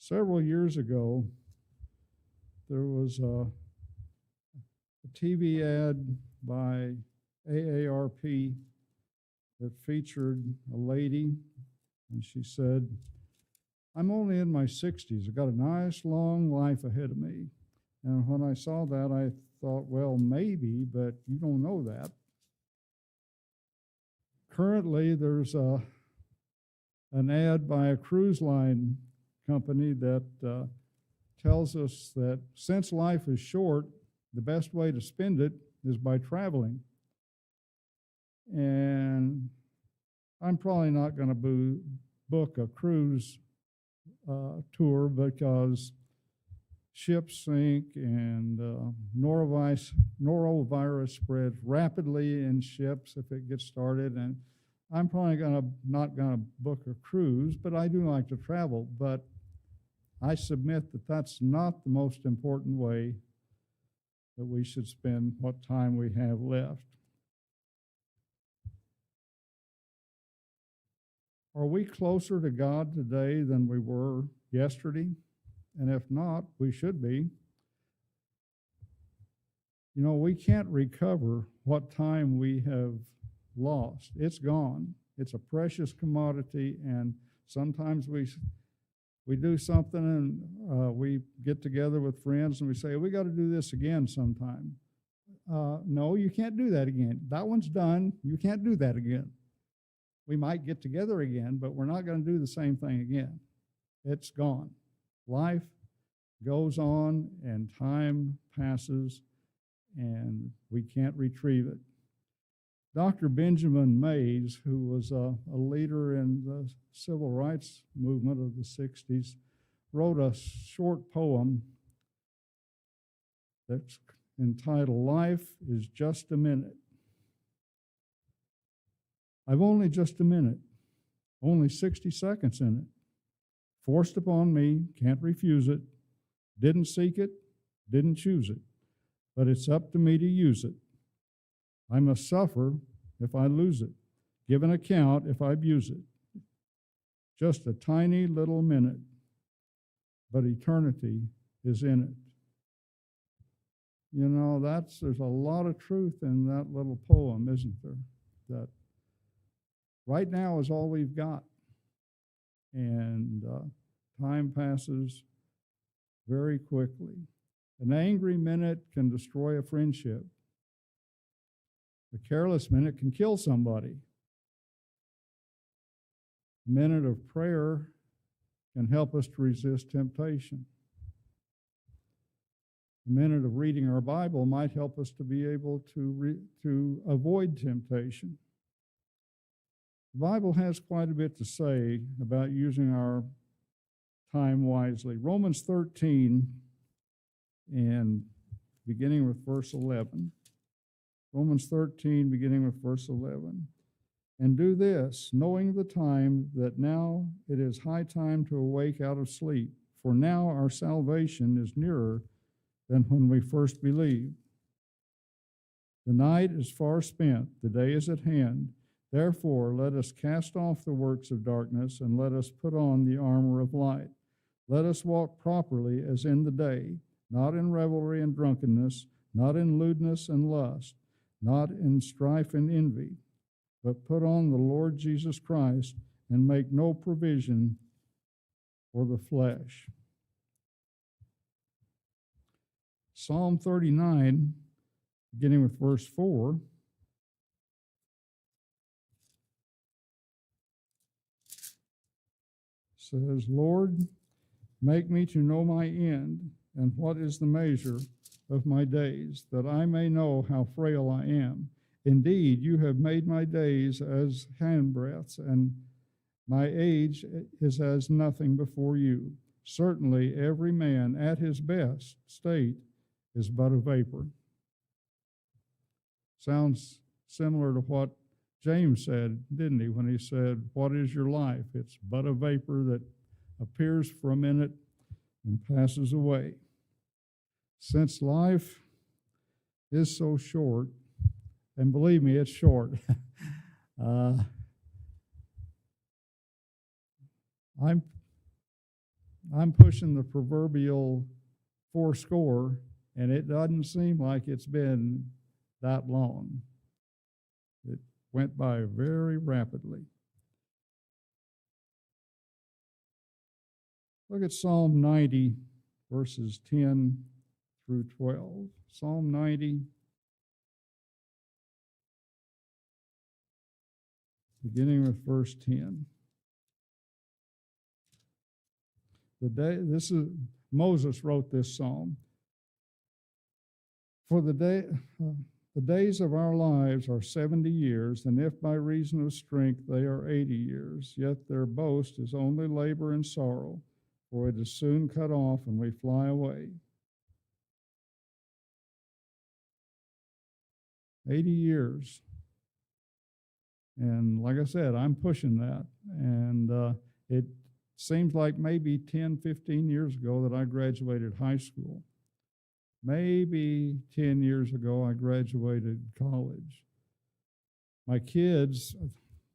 Several years ago, there was a TV ad by AARP that featured a lady, and she said, "I'm only in my 60s. I've got a nice long life ahead of me." And when I saw that, I thought, well, maybe, but you don't know that. Currently, there's an ad by a cruise line company that tells us that since life is short, the best way to spend it is by traveling. And I'm probably not going to book a cruise tour because ships sink and norovirus spreads rapidly in ships if it gets started. And I'm probably not going to book a cruise, but I do like to travel. But I submit that that's not the most important way that we should spend what time we have left. Are we closer to God today than we were yesterday? And if not, we should be. You know, we can't recover what time we have lost. It's gone. It's a precious commodity, and sometimes we do something and we get together with friends and we say, we got to do this again sometime. No, you can't do that again. That one's done. You can't do that again. We might get together again, but we're not going to do the same thing again. It's gone. Life goes on and time passes and we can't retrieve it. Dr. Benjamin Mays, who was a leader in the civil rights movement of the 60s, wrote a short poem that's entitled, "Life is Just a Minute." I've only just a minute, only 60 seconds in it. Forced upon me, can't refuse it. Didn't seek it, didn't choose it. But it's up to me to use it. I must suffer if I lose it, give an account if I abuse it. Just a tiny little minute, but eternity is in it. You know, there's a lot of truth in that little poem, isn't there? That right now is all we've got. And time passes very quickly. An angry minute can destroy a friendship. A careless minute can kill somebody. A minute of prayer can help us to resist temptation. A minute of reading our Bible might help us to be able to avoid temptation. The Bible has quite a bit to say about using our time wisely. Romans 13, and beginning with verse 11. Romans 13, beginning with verse 11. "And do this, knowing the time, that now it is high time to awake out of sleep. For now our salvation is nearer than when we first believed. The night is far spent, the day is at hand. Therefore, let us cast off the works of darkness, and let us put on the armor of light. Let us walk properly as in the day, not in revelry and drunkenness, not in lewdness and lust, not in strife and envy, but put on the Lord Jesus Christ, and make no provision for the flesh." Psalm 39, beginning with verse 4, says, "Lord, make me to know my end, and what is the measure of my days, that I may know how frail I am. Indeed, you have made my days as handbreadths, and my age is as nothing before you. Certainly every man at his best state is but a vapor." Sounds similar to what James said, didn't he, when he said, "What is your life? It's but a vapor that appears for a minute and passes away." Since life is so short, and believe me, it's short, I'm pushing the proverbial 80, and it doesn't seem like it's been that long. It went by very rapidly. Look at Psalm 90, verses 10 through 12. Psalm 90, beginning with verse 10. Moses wrote this psalm. For the days of our lives are 70 years, and if by reason of strength they are 80 years, yet their boast is only labor and sorrow, for it is soon cut off and we fly away. 80 years. And like I said, I'm pushing that. And it seems like maybe 10, 15 years ago that I graduated high school. Maybe 10 years ago I graduated college. My kids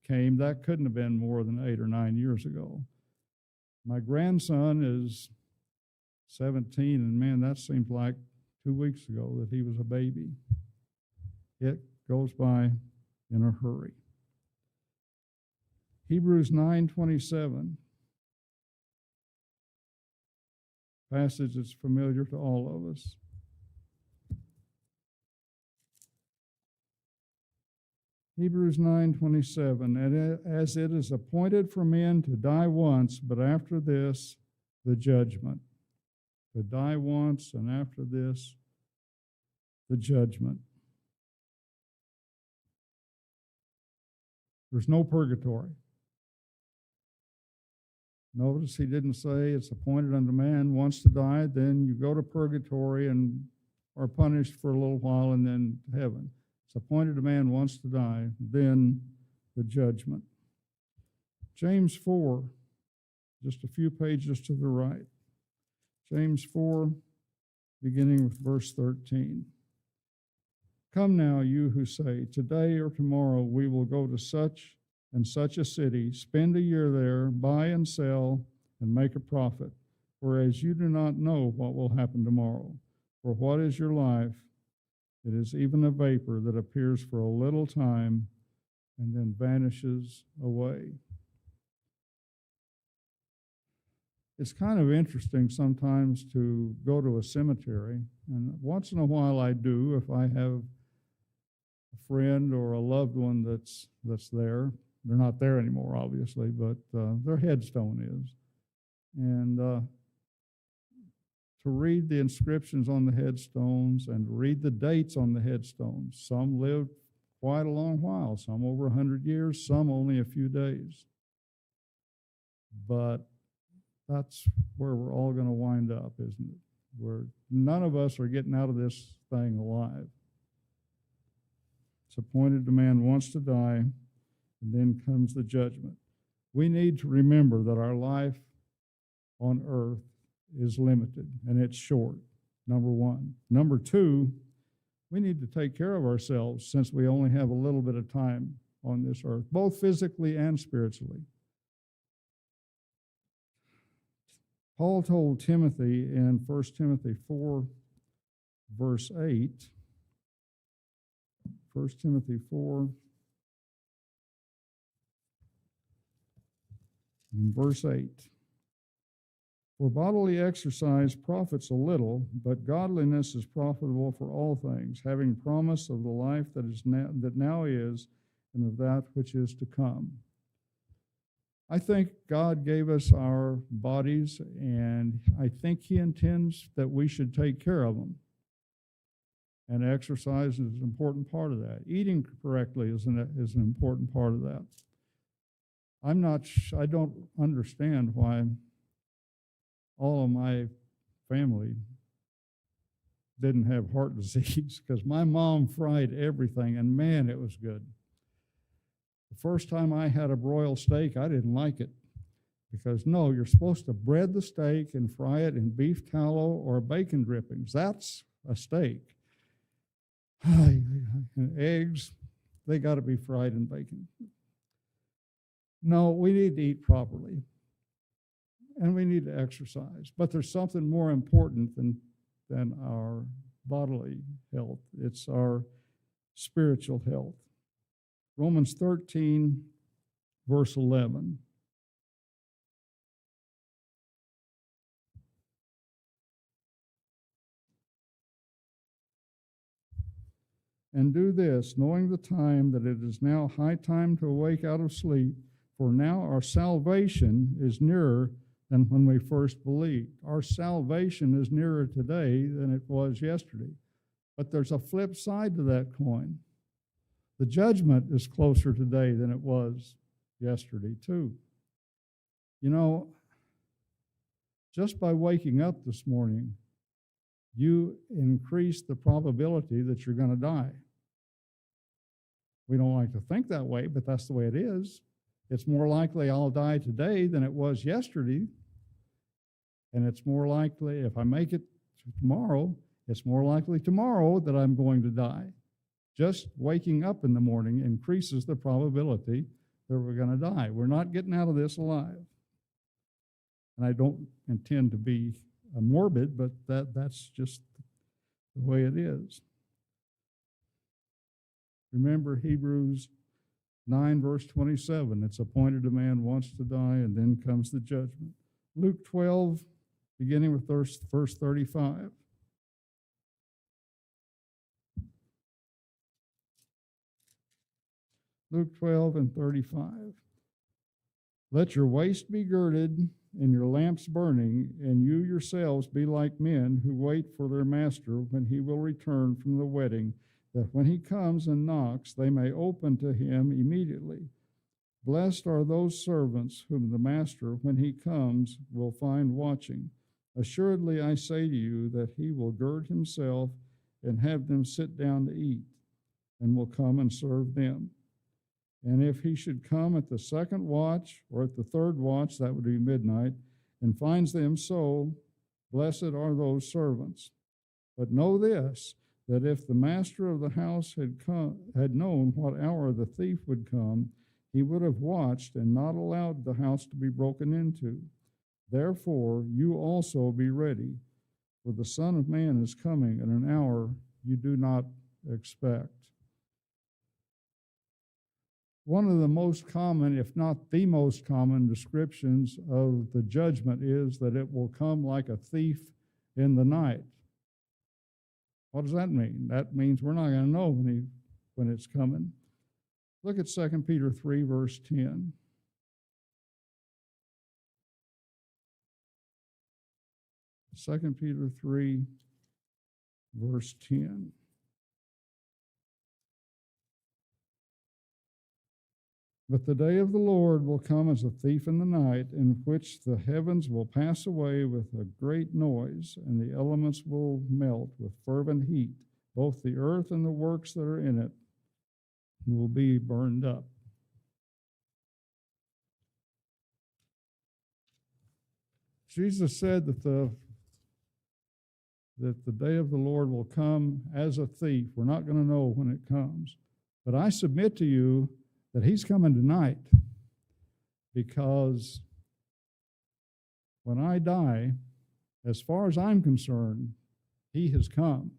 came, that couldn't have been more than 8 or 9 years ago. My grandson is 17, and man, that seems like 2 weeks ago that he was a baby. It goes by in a hurry. Hebrews 9:27, passage that's familiar to all of us. Hebrews 9:27, and as it is appointed for men to die once, but after this, the judgment. To die once, and after this, the judgment. There's no purgatory. Notice he didn't say it's appointed unto man once to die, then you go to purgatory and are punished for a little while and then to heaven. It's appointed a man once to die, then the judgment. James 4, just a few pages to the right. James 4, beginning with verse 13. Come now, you who say, today or tomorrow we will go to such and such a city, spend a year there, buy and sell, and make a profit, whereas you do not know what will happen tomorrow. For what is your life? It is even a vapor that appears for a little time and then vanishes away. It's kind of interesting sometimes to go to a cemetery, and once in a while I do if I have a friend or a loved one that's there. They're not there anymore, obviously, but their headstone is. And to read the inscriptions on the headstones and to read the dates on the headstones. Some lived quite a long while, some over 100 years, some only a few days. But that's where we're all going to wind up, isn't it? None of us are getting out of this thing alive. It's appointed a man once to die, and then comes the judgment. We need to remember that our life on earth is limited, and it's short, number one. Number two, we need to take care of ourselves since we only have a little bit of time on this earth, both physically and spiritually. Paul told Timothy in 1 Timothy 4, verse 8, 1 Timothy 4, in verse 8, for bodily exercise profits a little, but godliness is profitable for all things, having promise of the life that now is, and of that which is to come. I think God gave us our bodies, and I think He intends that we should take care of them. And exercise is an important part of that. Eating correctly is an important part of that. I don't understand why all of my family didn't have heart disease, because my mom fried everything, and man, it was good. The first time I had a broiled steak, I didn't like it, because no, you're supposed to bread the steak and fry it in beef tallow or bacon drippings. That's a steak. And eggs, they got to be fried in bacon. No, we need to eat properly. and we need to exercise. But there's something more important than our bodily health. It's our spiritual health. Romans 13, verse 11. And do this, knowing the time that it is now high time to awake out of sleep, for now our salvation is nearer than when we first believed. Our salvation is nearer today than it was yesterday. But there's a flip side to that coin. The judgment is closer today than it was yesterday, too. You know, just by waking up this morning, you increase the probability that you're going to die. We don't like to think that way, but that's the way it is. It's more likely I'll die today than it was yesterday. And it's more likely, if I make it tomorrow, it's more likely tomorrow that I'm going to die. Just waking up in the morning increases the probability that we're going to die. We're not getting out of this alive. And I don't intend to be morbid, but that's just the way it is. Remember Hebrews 9, verse 27. It's appointed a man once to die, and then comes the judgment. Luke 12, beginning with verse 35. Luke 12 and 35. Let your waist be girded and your lamps burning, and you yourselves be like men who wait for their master when he will return from the wedding, that when he comes and knocks, they may open to him immediately. Blessed are those servants whom the master, when he comes, will find watching. Assuredly, I say to you that he will gird himself and have them sit down to eat, and will come and serve them. And if he should come at the second watch or at the third watch, that would be midnight, and finds them so, blessed are those servants. But know this, that if the master of the house had known what hour the thief would come, he would have watched and not allowed the house to be broken into. Therefore, you also be ready, for the Son of Man is coming at an hour you do not expect. One of the most common, if not the most common, descriptions of the judgment is that it will come like a thief in the night. What does that mean? That means we're not going to know when it's coming. Look at 2 Peter 3, verse 10. Second Peter 3, verse 10. But the day of the Lord will come as a thief in the night, in which the heavens will pass away with a great noise, and the elements will melt with fervent heat. Both the earth and the works that are in it will be burned up. Jesus said that the day of the Lord will come as a thief. We're not going to know when it comes. But I submit to you that he's coming tonight, because when I die, as far as I'm concerned, he has come.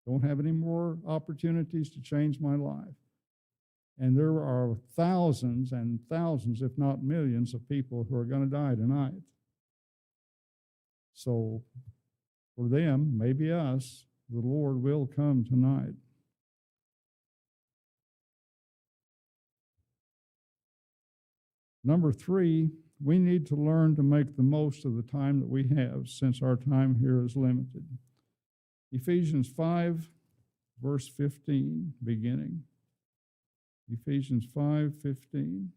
Don't have any more opportunities to change my life. And there are thousands and thousands, if not millions, of people who are going to die tonight. So for them, maybe us, the Lord will come tonight. Number 3, we need to learn to make the most of the time that we have, since our time here is limited. Ephesians 5, verse 15, beginning. Ephesians 5:15.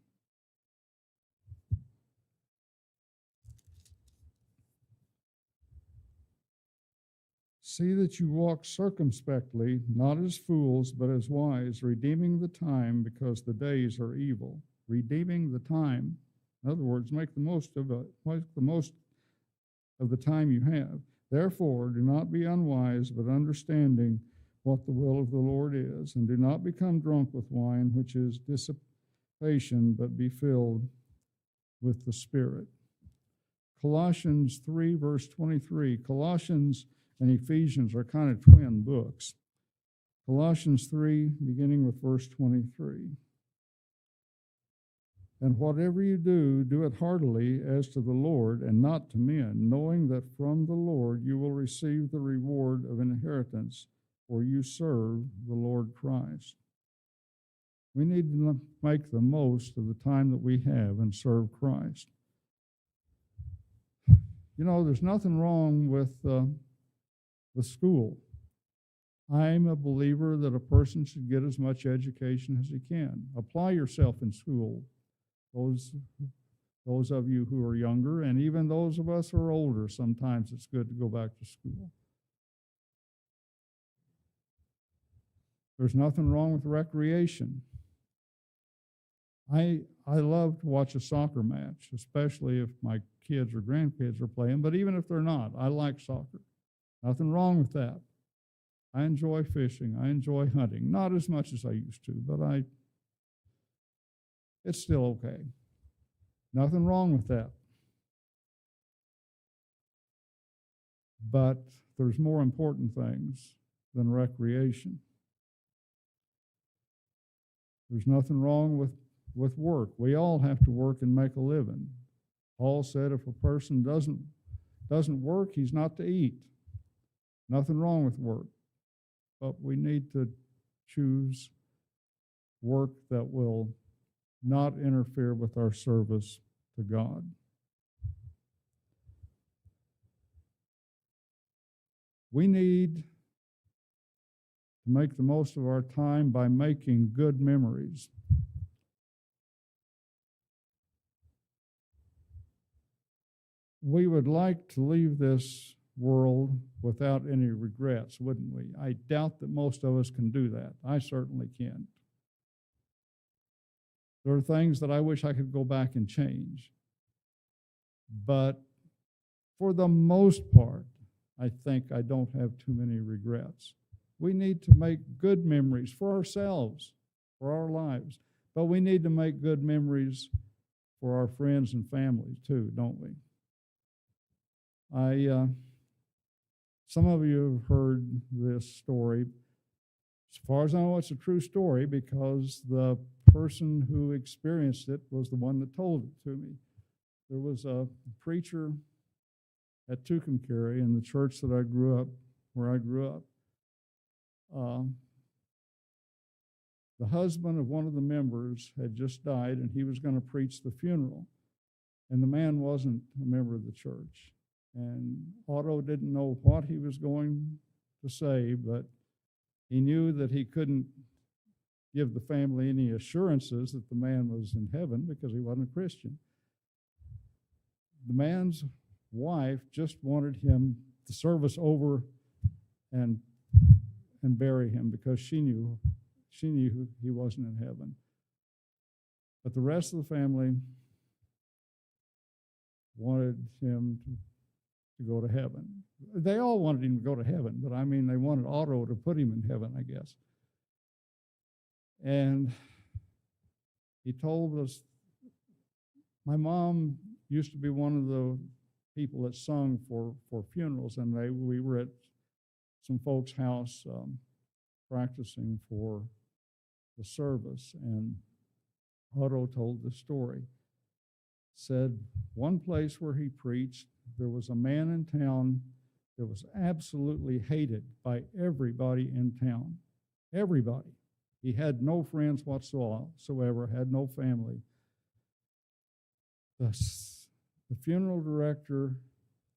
See that you walk circumspectly, not as fools, but as wise, redeeming the time, because the days are evil. Redeeming the time. In other words, make the most of the time you have. Therefore, do not be unwise, but understanding what the will of the Lord is, and do not become drunk with wine, which is dissipation, but be filled with the Spirit. Colossians 3, verse 23. Colossians and Ephesians are kind of twin books. Colossians 3, beginning with verse 23. And whatever you do, do it heartily as to the Lord and not to men, knowing that from the Lord you will receive the reward of inheritance, for you serve the Lord Christ. We need to make the most of the time that we have and serve Christ. You know, there's nothing wrong with school. I'm a believer that a person should get as much education as he can. Apply yourself in school. Those of you who are younger, and even those of us who are older, sometimes it's good to go back to school. There's nothing wrong with recreation. I love to watch a soccer match, especially if my kids or grandkids are playing, but even if they're not, I like soccer. Nothing wrong with that. I enjoy fishing. I enjoy hunting. Not as much as I used to, but it's still okay. Nothing wrong with that. But there's more important things than recreation. There's nothing wrong with work. We all have to work and make a living. Paul said if a person doesn't work, he's not to eat. Nothing wrong with work. But we need to choose work that will not interfere with our service to God. We need to make the most of our time by making good memories. We would like to leave this world without any regrets, wouldn't we? I doubt that most of us can do that. I certainly can't. There are things that I wish I could go back and change. But for the most part, I think I don't have too many regrets. We need to make good memories for ourselves, for our lives. But we need to make good memories for our friends and families too, don't we? Some of you have heard this story. As far as I know, it's a true story because the person who experienced it was the one that told it to me. There was a preacher at Tucumcari in the church that where I grew up. The husband of one of the members had just died, and he was going to preach the funeral. And the man wasn't a member of the church. And Otto didn't know what he was going to say, but he knew that he couldn't give the family any assurances that the man was in heaven because he wasn't a Christian. The man's wife just wanted him, the service over, and bury him because she knew he wasn't in heaven. But the rest of the family wanted him to go to heaven. They all wanted him to go to heaven, but I mean, they wanted Otto to put him in heaven, I guess. And he told us, my mom used to be one of the people that sung for funerals, and we were at some folks' house practicing for the service, and Otto told the story. Said one place where he preached, there was a man in town that was absolutely hated by everybody in town. Everybody. He had no friends whatsoever, had no family. The funeral director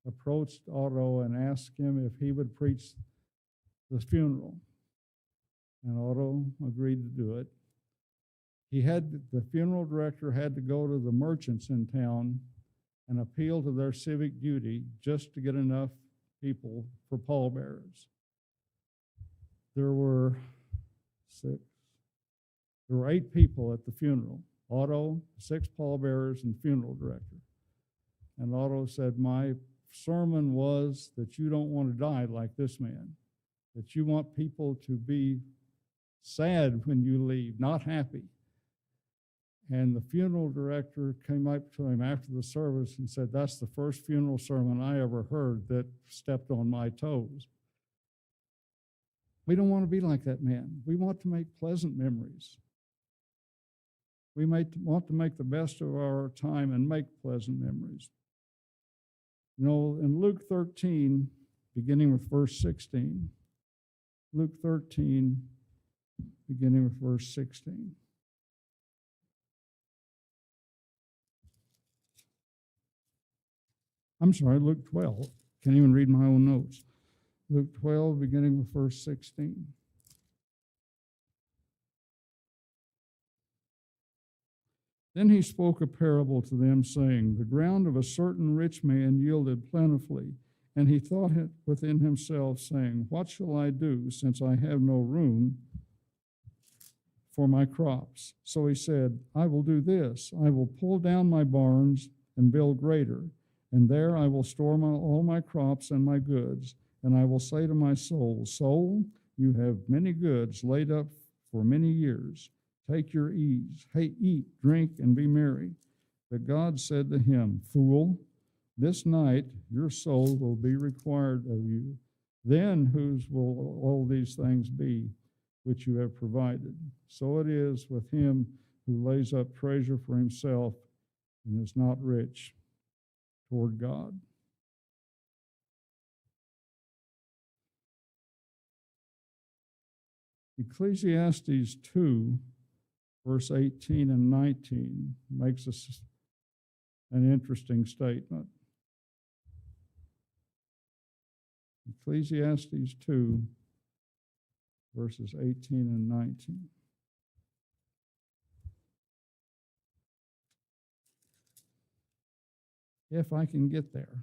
approached Otto and asked him if he would preach the funeral. And Otto agreed to do it. The funeral director had to go to the merchants in town and appeal to their civic duty just to get enough people for pallbearers. There were 8 people at the funeral. Otto, 6 pallbearers, and funeral director. And Otto said, my sermon was that you don't want to die like this man, that you want people to be sad when you leave, not happy. And the funeral director came up to him after the service and said, "That's the first funeral sermon I ever heard that stepped on my toes." We don't want to be like that man. We want to make pleasant memories. We want to make the best of our time and make pleasant memories. You know, in Luke 13, beginning with verse 16, Luke 13, beginning with verse 16. I'm sorry, Luke 12. Can't even read my own notes. Luke 12, beginning with verse 16. Then he spoke a parable to them, saying, "The ground of a certain rich man yielded plentifully. And he thought within himself, saying, What shall I do, since I have no room for my crops? So he said, I will do this. I will pull down my barns and build greater, and there I will store all my crops and my goods. And I will say to my soul, Soul, you have many goods laid up for many years. Take your ease. Hey, eat, drink, and be merry. But God said to him, Fool, this night your soul will be required of you. Then whose will all these things be which you have provided? So it is with him who lays up treasure for himself and is not rich toward God." Ecclesiastes 2, verse 18 and 19 makes us an interesting statement. Ecclesiastes 2, verses 18 and 19. If I can get there.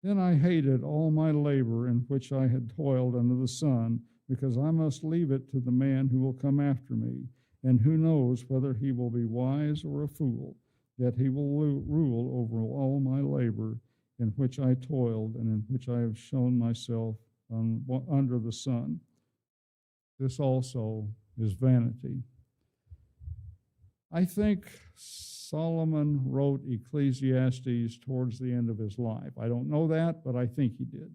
Then I hated all my labor in which I had toiled under the sun, because I must leave it to the man who will come after me, and who knows whether he will be wise or a fool, yet he will rule over all my labor in which I toiled and in which I have shown myself under the sun. This also is vanity. I think Solomon wrote Ecclesiastes towards the end of his life. I don't know that, but I think he did.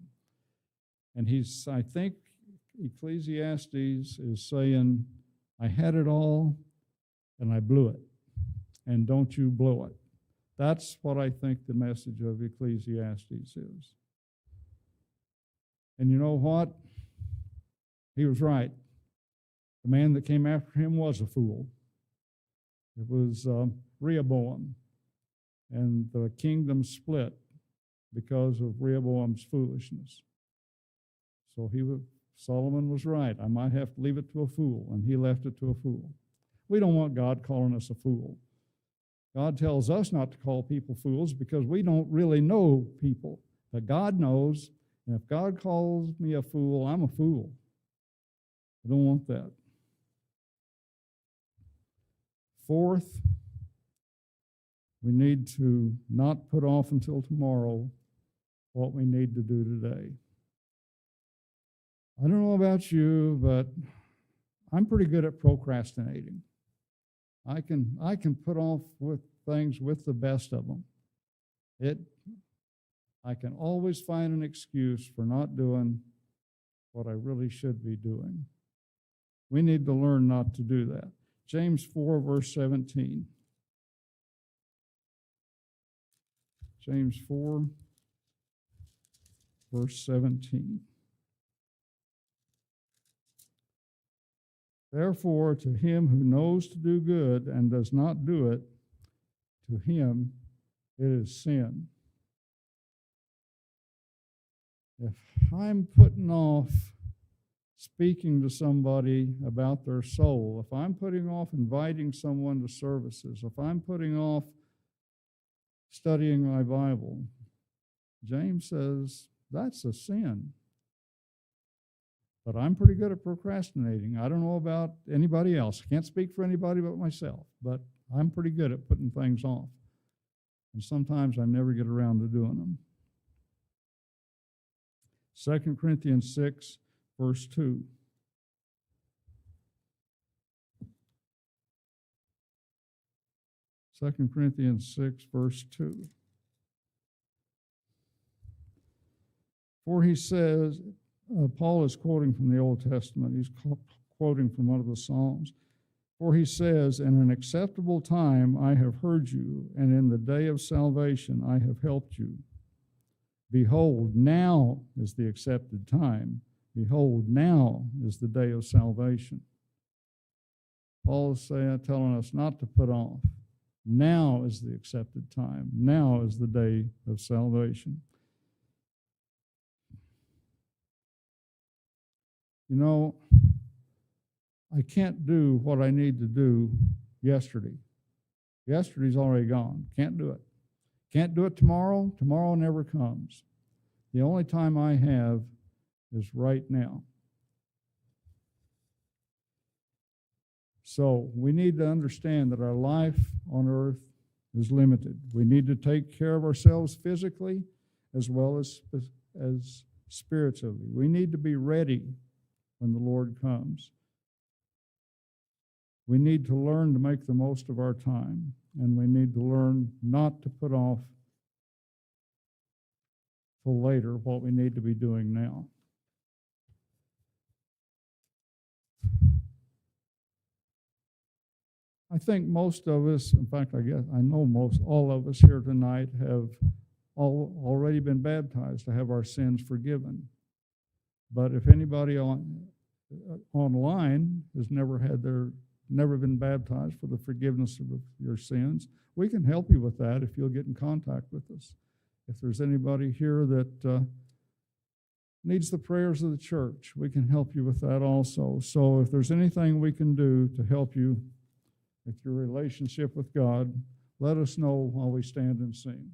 And I think Ecclesiastes is saying, I had it all and I blew it. And don't you blow it. That's what I think the message of Ecclesiastes is. And you know what? He was right. The man that came after him was a fool. It was Rehoboam, and the kingdom split because of Rehoboam's foolishness. So Solomon was right. I might have to leave it to a fool, and he left it to a fool. We don't want God calling us a fool. God tells us not to call people fools because we don't really know people. But God knows, and if God calls me a fool, I'm a fool. I don't want that. Fourth, we need to not put off until tomorrow what we need to do today. I don't know about you, but I'm pretty good at procrastinating. I can put off with things with the best of them. I can always find an excuse for not doing what I really should be doing. We need to learn not to do that. James 4, verse 17. James 4, verse 17. Therefore, to him who knows to do good and does not do it, to him it is sin. If I'm putting off speaking to somebody about their soul, if I'm putting off inviting someone to services, if I'm putting off studying my Bible, James says that's a sin. But I'm pretty good at procrastinating. I don't know about anybody else. I can't speak for anybody but myself, but I'm pretty good at putting things off. And sometimes I never get around to doing them. 2 Corinthians 6, verse 2. Second Corinthians 6, verse 2. For he says, Paul is quoting from the Old Testament. He's quoting from one of the Psalms. For he says, in an acceptable time I have heard you, and in the day of salvation I have helped you. Behold, now is the accepted time. Behold, now is the day of salvation. Paul is telling us not to put off. Now is the accepted time. Now is the day of salvation. You know, I can't do what I need to do yesterday. Yesterday's already gone. Can't do it. Can't do it tomorrow. Tomorrow never comes. The only time I have is right now. So we need to understand that our life on earth is limited. We need to take care of ourselves physically as well as spiritually. We need to be ready when the Lord comes. We need to learn to make the most of our time, and we need to learn not to put off till later what we need to be doing now. I think most of us, in fact, I know all of us here tonight have already been baptized to have our sins forgiven. But if anybody online has never been baptized for the forgiveness of your sins, we can help you with that if you'll get in contact with us. If there's anybody here that needs the prayers of the church, we can help you with that also. So if there's anything we can do to help you with your relationship with God, let us know while we stand and sing.